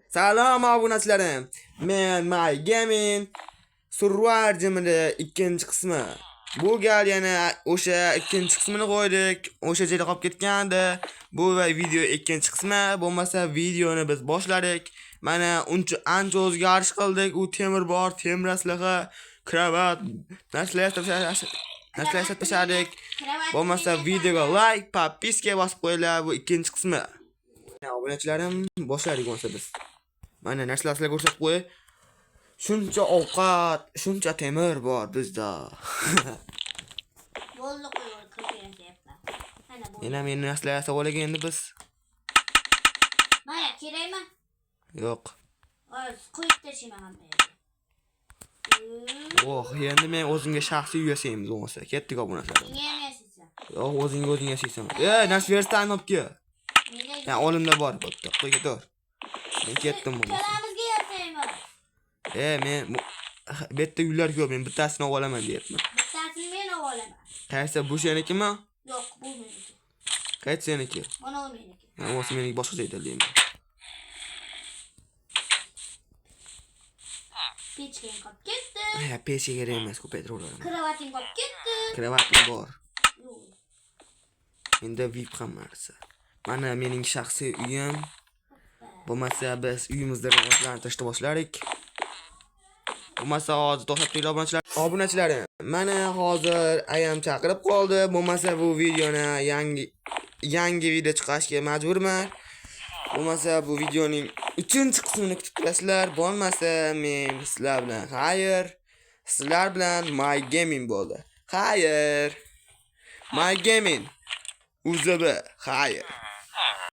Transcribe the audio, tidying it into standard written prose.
Salom obunachilarim. Men My Gaming Survivor jimida ikkinchi qismi. Bu gal yana o'sha ikkinchi qismini qo'ydik. O'sha joyda qolib ketgandi. Bu video ikkinchi qismi. Bo'lmasa videoni biz boshladik. Mana ancha o'zgarish qildik. U temir bor, temir aslaha, kravat, narsalar tashladik. Bo'lmasa videoga like, podpiska bosib qo'yinglar. Bu ikkinchi qismi. Obunachilarim, boshladik bo'lsa biz. Mana narsalarga ko'rsatib qo'y. Shuncha ovqat, shuncha temir bor bizda. Bo'ldi qo'yib kirganyapman. Mana bu. Yana meni narsalar savolaga endi biz. Mana kerakmi? Yo'q. Qo'yib tashlayman hamma. Oh, endi men o'zimga shaxsiy uy yasaymiz bo'lmasa. Ketdik obunachilar. Menga ham yasaysan. Yo'q, o'zing yasaysan. Narsa versdan olib kel. Men olimda bor, bo'pti. Qo'yga tur. Men ketdim bo'lmasa. Kalamizga yasayman. Men bu yerda uylar ko'p, men bittasini olaman deyapman. Bittasini men olaman. Qaysi bu senikimi? Yo'q, bu meniki. Qaysi seniki? Mana bu meniki. Men o'zi meniki boshqa joyda deyman. Pechkang qolib ketdi. Pechga kerak emas, ko'paytiraveramiz. Kravating qolib ketdi. Kravatim bor. Yo'q. Menda VIP ham narsa. Mana mening shaxsiy uyim. Bo'lmasa biz uyimizda rivojlantirishni boshladik. Bo'lmasa hozir to'xtab turinglar obunachilarim. Mana hozir ayam chaqirib qoldi. Bo'lmasa bu videoni yangi video chiqarishga majburman. Bo'lmasa bu videoning 3-qismini kutib turasizlar. Bo'lmasa men sizlar bilan xayr. Sizlar bilan My Gaming bo'ldi. Xayr. My Gaming. UZB. Xayr.